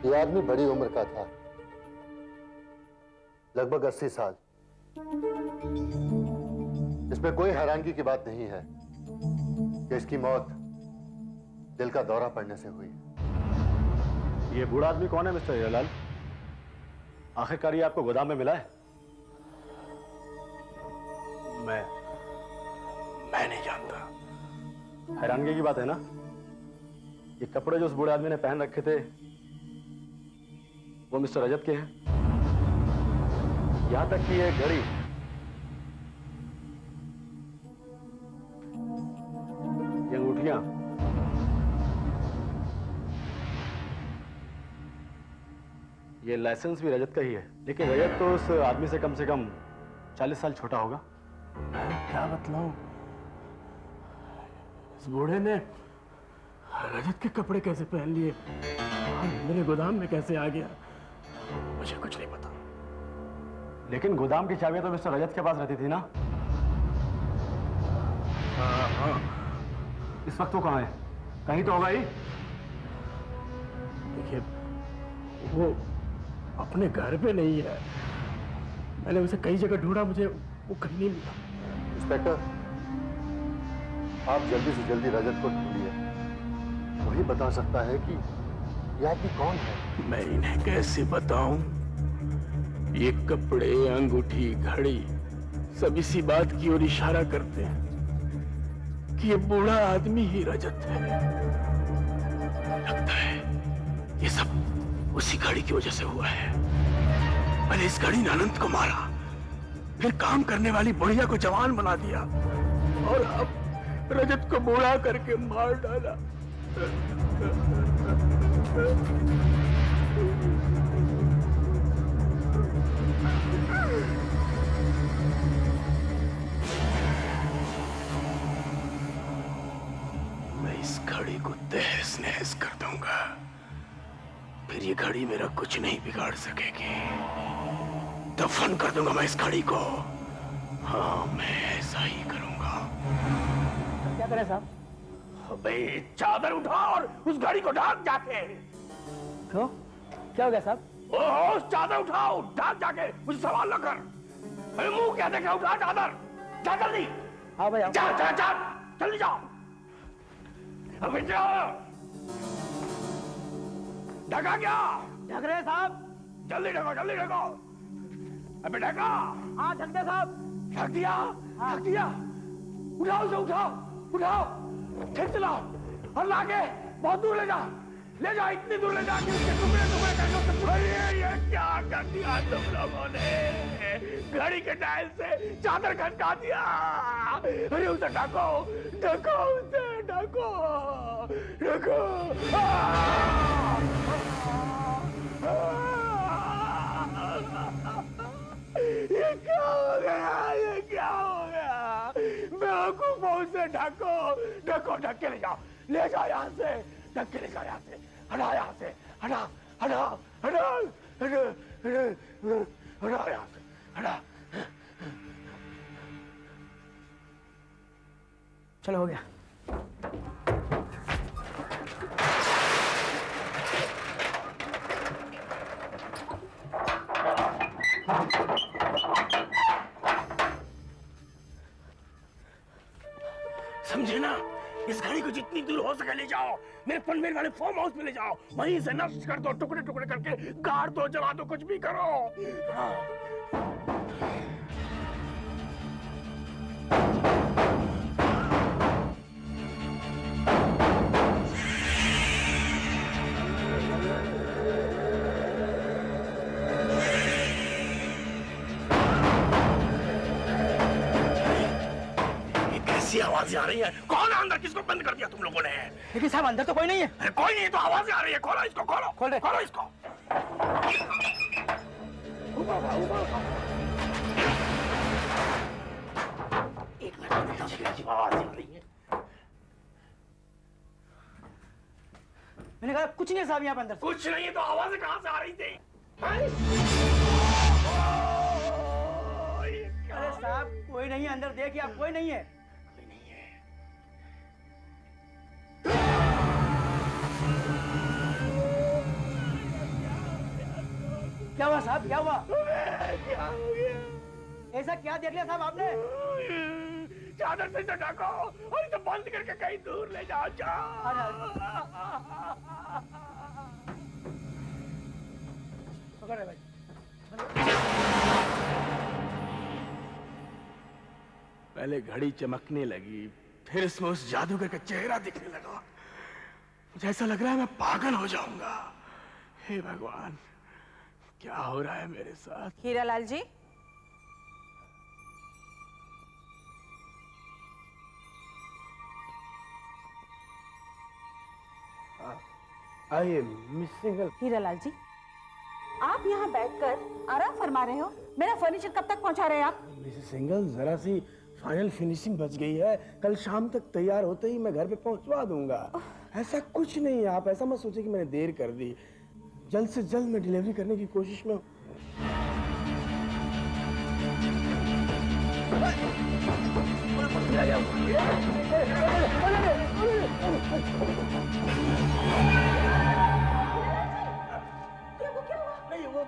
ये आदमी बड़ी उम्र का था, लगभग 80 साल। इसमें कोई हैरानगी की बात नहीं है कि इसकी मौत दिल का दौरा पड़ने से हुई। ये बूढ़ा आदमी कौन है मिस्टर हीरालाल? आखिरकार ये आपको गोदाम में मिला है? मैं नहीं जानता। हैरानगी की बात है ना, ये कपड़े जो उस बूढ़े आदमी ने पहन रखे थे वो मिस्टर रजत के हैं। यहां तक कि ये घड़ी, ये अंगूठियां, ये लाइसेंस भी रजत का ही है। लेकिन रजत तो उस आदमी से कम 40 साल छोटा होगा। क्या बतलाऊं, इस बूढ़े ने रजत के कपड़े कैसे पहन लिए और मेरे गोदाम में कैसे आ गया, मुझे कुछ नहीं पता। लेकिन गोदाम की चाबियां तो मिस्टर रजत के पास रहती थी ना? हाँ। इस वक्त वो कहाँ है? कहीं तो होगा ही। देखिए, वो अपने घर पे नहीं है। मैंने उसे कई जगह ढूंढा, मुझे वो कहीं नहीं मिला। इंस्पेक्टर, आप जल्दी से जल्दी रजत को ढूंढिए। वही बता सकता है कि यह आदमी कौन है। मैं इन्हें कैसे बताऊं? ये कपड़े, अंगूठी, घड़ी सब इसी बात की ओर इशारा करते हैं कि ये बूढ़ा आदमी ही रजत है। लगता है ये सब उसी घड़ी की वजह से हुआ है। पहले इस घड़ी ने अनंत को मारा, फिर काम करने वाली बुढ़िया को जवान बना दिया और अब रजत को बूढ़ा करके मार डाला। मैं इस घड़ी को तहस नहस कर दूंगा, फिर ये घड़ी मेरा कुछ नहीं बिगाड़ सकेगी। दफन कर दूंगा मैं इस घड़ी को। हाँ, मैं ऐसा ही करूंगा। क्या करें साहब? अबे चादर उठा और उस घड़ी को ढाक जाके। क्यों? क्या हो गया साहब? ओह, चादर उठाओ, ढाक जाके, मुझे सवाल न कर। अरे मुंह क्या देख रहा? उठा चादर, जा जल्दी। हाँ भाई, जा जा जा, जल्दी जाओ। अबे जाओ। ढका क्या? ढक रहे हैं साहब। जल्दी ढको, जल्दी ढको। अबे ढका। हाँ ढक दे साहब। ढक दिया, ढक दिया। उठाओ उसे, उठाओ, उठाओ, फिर चलाओ और लाके बहुत दूर ले जाओ। ले जाओ, इतनी दूर ले जाओ कि उसके टुकड़े टुकड़े करके उससे। अरे ये क्या कर दिया तुम लोगों ने? घड़ी के डायल से चादर खनका दिया। अरे उसे ढको, ढको उसे, ढको, ढको। ये क्या हो गया? ये क्या हो गया? बेवकूफों से ढको, ढको, ढक के ले जाओ, ले जाओ यहाँ से, ढक के ले जाओ यहाँ से। हटा यहाँ से, हटा, हटा, हटा, हटा, हटा यहाँ से, हटा। चलो हो गया। समझे ना? इस घड़ी को जितनी दूर हो सके ले जाओ, मेरे पनवेल वाले फार्म हाउस में ले जाओ, वहीं से नष्ट कर दो, टुकड़े टुकड़े करके गाड़ दो, जला दो, कुछ भी करो। हाँ। आवाजें आ रही है। कौन है अंदर? किसको बंद कर दिया तुम लोगों ने? लेकिन साहब अंदर तो कोई नहीं है। अरे कोई नहीं तो आवाजें आ रही है। खोलो इसको, खोलो, खोल दे। खोलो इसको। एक मिनट, आवाजें आ रही है। मैंने कहा कुछ नहीं है साहब यहाँ पे अंदर। कुछ नहीं तो आवाजें कहाँ से आ रही थी? अरे साहब कोई नहीं है अंदर, देखिए आप, कोई नहीं है। क्या हुआ साहब, क्या हुआ? क्या हो गया? ऐसा क्या देख लिया साहब आपने? चादर से तो ढको और इसे बंद करके कहीं दूर ले जाओ। पकड़ रहे भाई। पहले घड़ी चमकने लगी, फिर इसमें उस जादूगर का चेहरा दिखने लगा। मुझे ऐसा लग रहा है मैं पागल हो जाऊंगा। हे भगवान, क्या हो रहा है मेरे साथ? हीरालाल जी, आइए मिस सिंगल। हीरालाल जी, आप यहाँ बैठकर आराम फरमा रहे हो। मेरा फर्नीचर कब तक पहुँचा रहे हैं आप? मिसेस सिंगल, जरा सी फाइनल फिनिशिंग बच गई है। कल शाम तक तैयार होते ही मैं घर पे पहुंचवा दूंगा। ऐसा कुछ नहीं है, आप ऐसा मत सोचिए कि मैंने देर कर दी। जल्द से जल्द मैं डिलीवरी करने की कोशिश में हूं। नहीं वो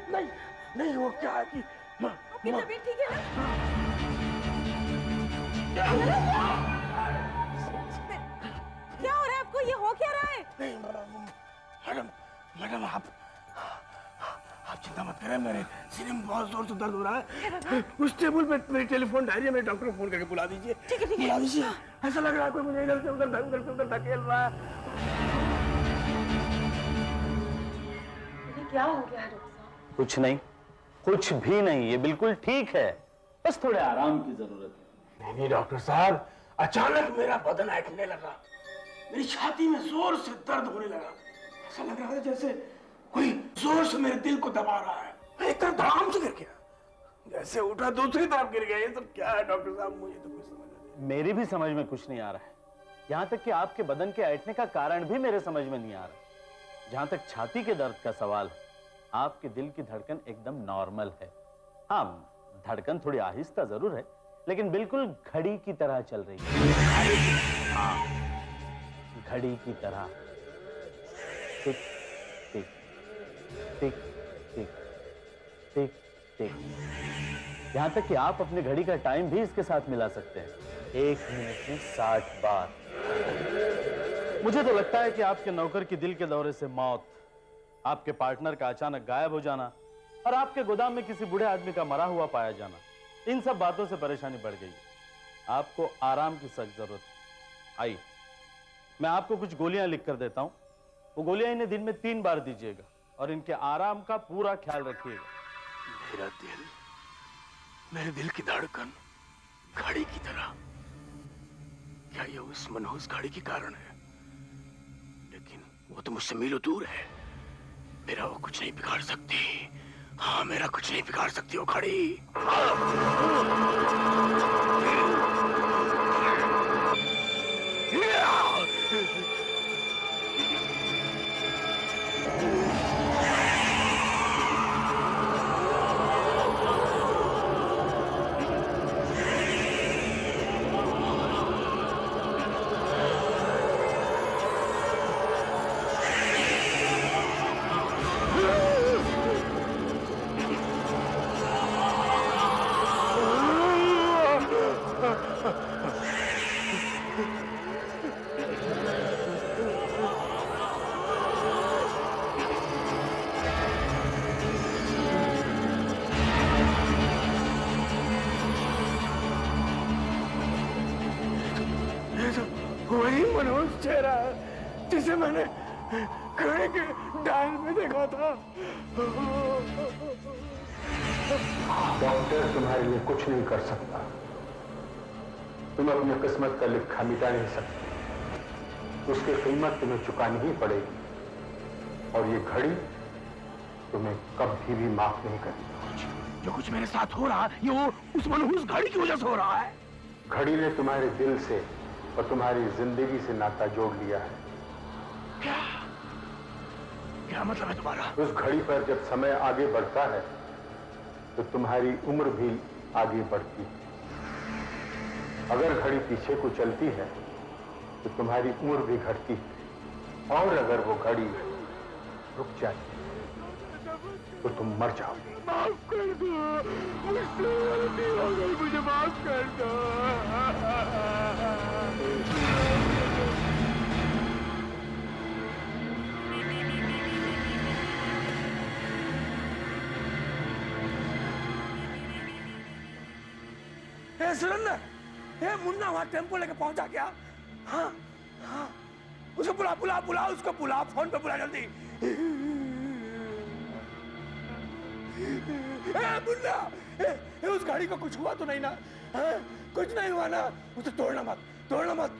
मैं नहीं वो क्या है कि आपकी तबीयत ठीक है ना? क्या हो रहा है आपको? ये हो क्या रहा है? नहीं मैडम आप चिंता मत करें। मेरे सीने में बहुत जोर से दर्द हो रहा है। उस टेबल पे मेरी टेलीफोन डायरी है, मेरे डॉक्टर को फोन करके बुला दीजिए। ठीक है बुला दीजिए। ऐसा लग रहा है कोई मुझे इधर से उधर धकेल रहा है। क्या हो गया है डॉक्टर साहब? कुछ नहीं, कुछ भी नहीं, ये बिल्कुल ठीक है, बस थोड़े आराम की जरूरत है। नहीं डॉक्टर साहब, अचानक मेरा बदन अटने लगा, मेरी छाती में जोर से दर्द होने लगा। ऐसा लग रहा है जैसे कोई जोर से मेरे दिल को दबा रहा है। मैं एक तरफ धड़ाम से गिर गया, जैसे उठा दूसरी तरफ गिर गया। ये सब क्या है डॉक्टर साहब? मुझे तो कुछ समझ नहीं। मेरी भी समझ में कुछ नहीं आ रहा है। यहाँ तक कि आपके बदन के अटने का कारण भी मेरे समझ में नहीं आ रहा। जहां तक छाती के दर्द का सवाल है, आपके दिल की धड़कन एकदम नॉर्मल है। हाँ, धड़कन थोड़ी आहिस्ता जरूर है, लेकिन बिल्कुल घड़ी की तरह चल रही है। हाँ, घड़ी की तरह। टिक टिक टिक टिक टिक टिक। यहां तक कि आप अपनी घड़ी का टाइम भी इसके साथ मिला सकते हैं। 1 मिनट में 60 बार। मुझे तो लगता है कि आपके नौकर की दिल के दौरे से मौत, आपके पार्टनर का अचानक गायब हो जाना और आपके गोदाम में किसी बूढ़े आदमी का मरा हुआ पाया जाना, इन सब बातों से परेशानी बढ़ गई। आपको आराम की सख्त जरूरत है। आइए, मैं आपको कुछ गोलियां लिख कर देता हूं। वो गोलियां इन्हें दिन में 3 बार दीजिएगा और इनके आराम का पूरा ख्याल रखिएगा। मेरे दिल की धड़कन घड़ी की तरह। क्या ये उस मनहूस घड़ी के कारण है? लेकिन वो तो मुझसे मीलों दूर है। मेरा वो कुछ नहीं बिगाड़ सकती। हाँ, मेरा कुछ नहीं बिगाड़ सकती वो घड़ी। वही मनोज चेहरा है जिसे मैंने घड़ी के डायल में देखा था। डॉक्टर तुम्हारे लिए कुछ नहीं कर सकता। तुम अपनी किस्मत का लिखा मिटा नहीं सकते। उसकी कीमत तुम्हें चुकानी ही पड़ेगी और ये घड़ी तुम्हें कभी भी माफ नहीं करेगी। जो कुछ मेरे साथ हो रहा है, ये वो उस मनहूस घड़ी की वजह से हो रहा है। घड़ी ने तुम्हारे दिल से और तुम्हारी जिंदगी से नाता जोड़ लिया है। क्या मतलब है तुम्हारा? उस घड़ी पर जब समय आगे बढ़ता है तो तुम्हारी उम्र भी आगे बढ़ती है। अगर घड़ी पीछे को चलती है तो तुम्हारी उम्र भी घटती है, और अगर वो घड़ी रुक जाती है तो तुम मर जाओगे। माफ कर दो, मुझसे गलती हो गई, मुझे माफ कर दो। सुरेंद्र, ये मुन्ना वहां टेम्पो लेके पहुंचा क्या? हाँ हाँ, उसको बुला बुला बुला, उसको बुला, फोन पे बुला जल्दी। मुन्ना, उस गाड़ी को कुछ हुआ तो नहीं ना? कुछ नहीं हुआ ना? उसे तोड़ना मत, तोड़ना मत।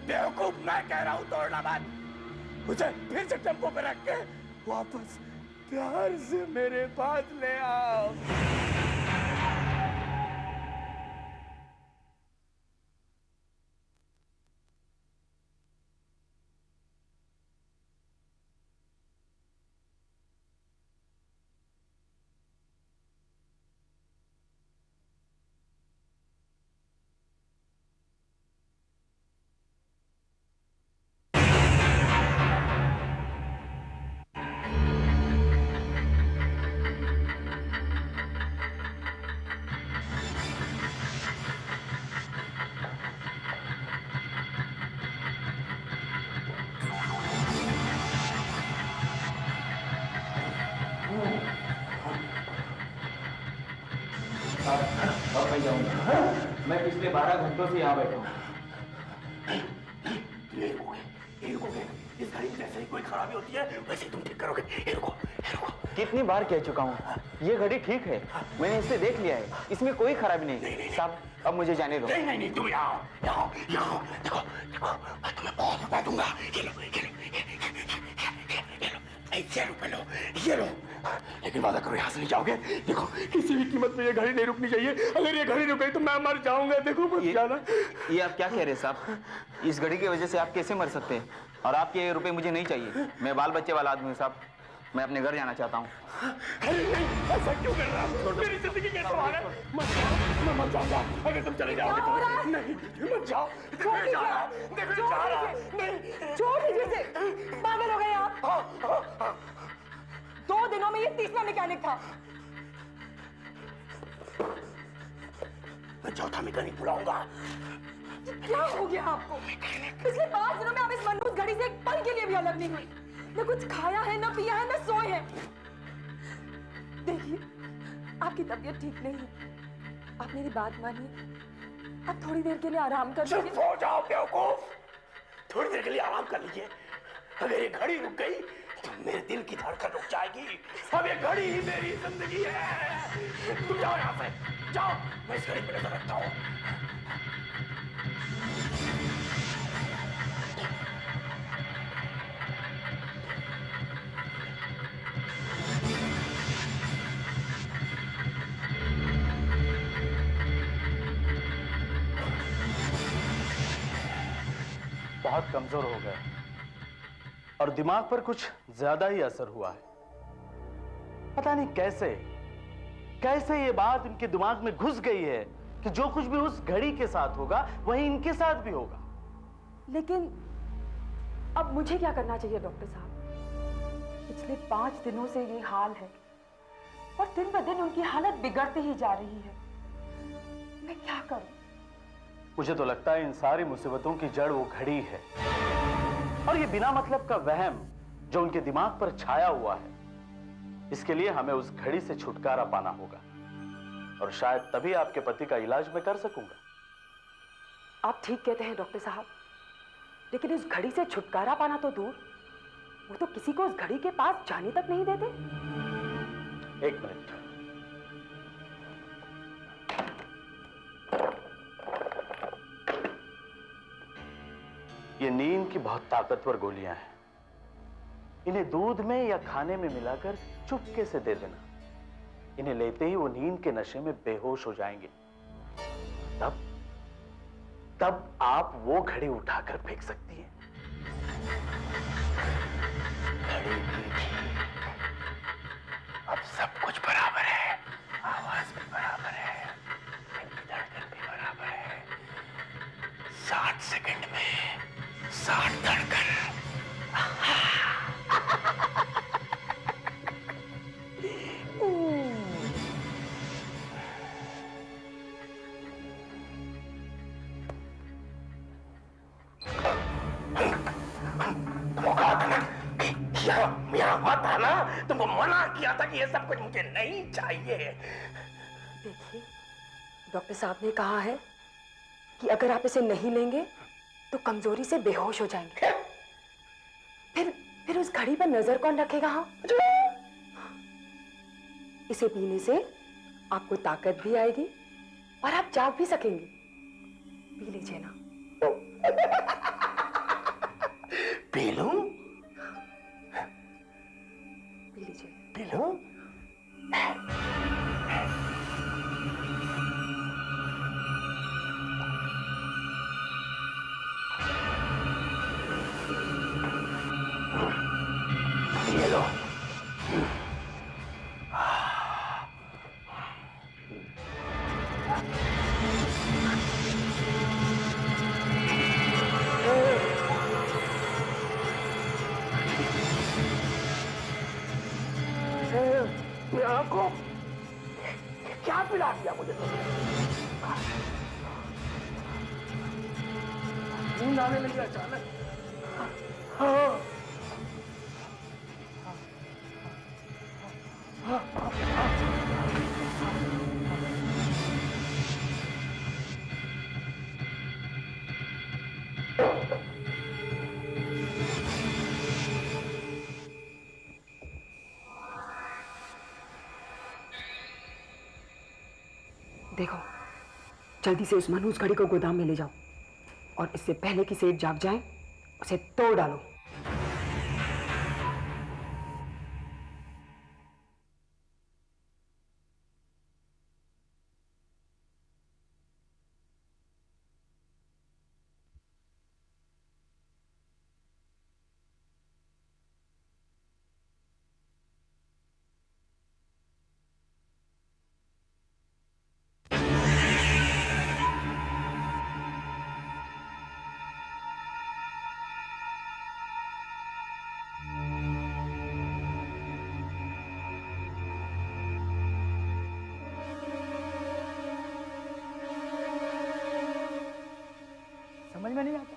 बेवकूफ, मैं कह रहा हूँ तोड़ना मत। उसे फिर से टेम्पो पे रख के वापस प्यार से मेरे पास ले आओ। अब मैं जाऊंगा। मैं पिछले 12 घंटों से यहाँ बैठा हूँ। इस गाड़ी में जैसे ही कोई खराबी होती है वैसे तुम ठीक करोगे। कितनी बार कह चुका हूँ, ये घड़ी ठीक है, मैंने इसे देख लिया है, इसमें कोई खराबी नहीं। साहब अब मुझे जाने दो। नहीं, तुम यहाँ देखो, मैं तुम्हें बहुत रुपया दूंगा। ये लो, लेकिन वादा करो यहाँ से नहीं जाओगे। देखो, किसी भी कीमत पे ये घड़ी नहीं रुकनी चाहिए। अगर ये घड़ी रुक गई तो मैं मर जाऊंगा। देखो मत जाना। ये आप क्या कह रहे हैं साहब? इस घड़ी की वजह से आप कैसे मर सकते हैं? और आपके ये रुपए मुझे नहीं चाहिए। मैं बाल बच्चे वाला आदमी हूँ साहब, मैं अपने घर जाना चाहता हूँ। अरे नहीं, ऐसा क्यों कर रहा हूँ? मेरी जिंदगी का सवाल है। मैं मर जाऊंगा अगर तुम चले जाओगे तो। नहीं, मत जाओ। देखो जा रहा। नहीं, छोड़ दीजिए इसे। पागल हो गए आप? 2 दिनों में ये 30वां मैकेनिक था। मैं चौथा मैकेनिक बुलाऊंगा। क्या हो गया आपको? पिछले 5 दिनों में आप इस मनहूस घड़ी से एक पल के लिए भी अलग नहीं हुई। न कुछ खाया है, न पिया है, न सोए हैं। देखिए, आपकी तबीयत ठीक नहीं है, आप मेरी बात मानिए। आप थोड़ी देर के लिए आराम कर लीजिए। चुप हो जाओ बेवकूफ, थोड़ी देर के लिए आराम कर लीजिए। अगर ये घड़ी रुक गई तो मेरे दिल की धड़कन रुक जाएगी। अब ये घड़ी ही मेरी जिंदगी है। तुम जाओ यहाँ से, जाओ। मैं इस घड़ी पे नजर रखता हूँ। बहुत कमजोर हो गए और दिमाग पर कुछ ज्यादा ही असर हुआ है। पता नहीं कैसे ये बात इनके दिमाग में घुस गई है कि जो कुछ भी उस घड़ी के साथ होगा वही इनके साथ भी होगा। लेकिन अब मुझे क्या करना चाहिए डॉक्टर साहब? पिछले 5 दिनों से ये हाल है और दिन ब दिन उनकी हालत बिगड़ती ही जा रही है। मैं क्या करूं? मुझे तो लगता है इन सारी मुसीबतों की जड़ वो घड़ी है और ये बिना मतलब का वहम जो उनके दिमाग पर छाया हुआ है। इसके लिए हमें उस घड़ी से छुटकारा पाना होगा और शायद तभी आपके पति का इलाज मैं कर सकूंगा। आप ठीक कहते हैं डॉक्टर साहब, लेकिन उस घड़ी से छुटकारा पाना तो दूर, वो तो किसी को उस घड़ी के पास जाने तक नहीं देते। 1 मिनट। ये नींद की बहुत ताकतवर गोलियां हैं। इन्हें दूध में या खाने में मिलाकर चुपके से दे देना। इन्हें लेते ही वो नींद के नशे में बेहोश हो जाएंगे। तब आप वो घड़ी उठाकर फेंक सकती हैं। घड़ी भी ठीक, अब सब कुछ बराबर है। आवाज भी बराबर है, दिल की धड़कन भी बराबर है। था ना, तुमको मना किया था कि ये सब कुछ मुझे नहीं चाहिए। देखिए, डॉक्टर साहब ने कहा है कि अगर आप इसे नहीं लेंगे तो कमजोरी से बेहोश हो जाएंगे। फिर उस घड़ी पर नजर कौन रखेगा? हाँ, इसे पीने से आपको ताकत भी आएगी और आप जाग भी सकेंगे। पी लीजिए ना। पी लूं? पी लीजिए। पी लूं? ये लो। आंखों क्या पिला दिया मुझे तुमने? नींद आने लगी अचानक। हाँ। देखो, जल्दी से उस मनहूस घड़ी को गोदाम में ले जाओ और इससे पहले कि सेठ जाग जाए उसे तोड़ डालो। समझ में नहीं आता।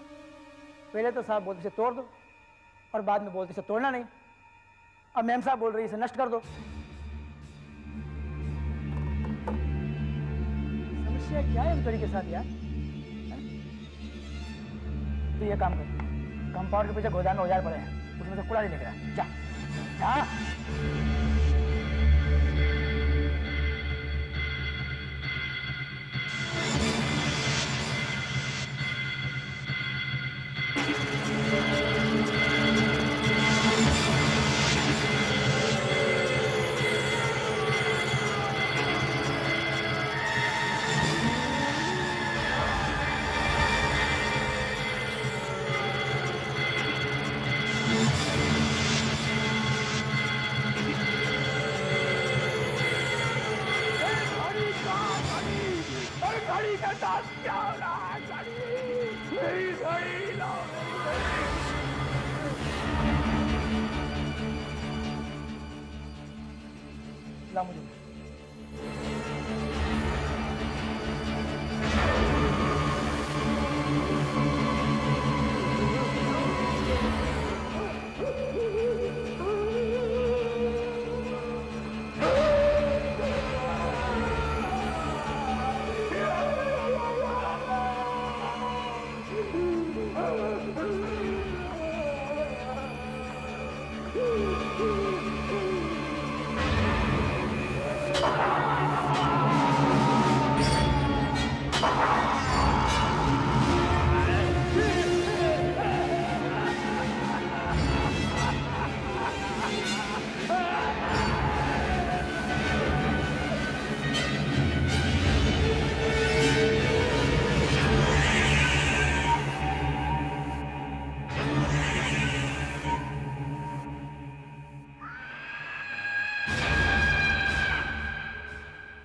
पहले तो साहब बोलते इसे तोड़ दो और बाद में बोलते इसे तोड़ना नहीं। अब मैम साहब बोल रही है इसे नष्ट कर दो। समस्या क्या है इस घड़ी के साथ यार? हैं? तो ये काम कर, कंपाउंड के पीछे गोदाम में औजार पड़े हैं, उसमें से कुल्हाड़ी निकला। जा जा। घड़ी का साथ क्या हो रहा है? मेरी घड़ी लाओ, ला मुझे।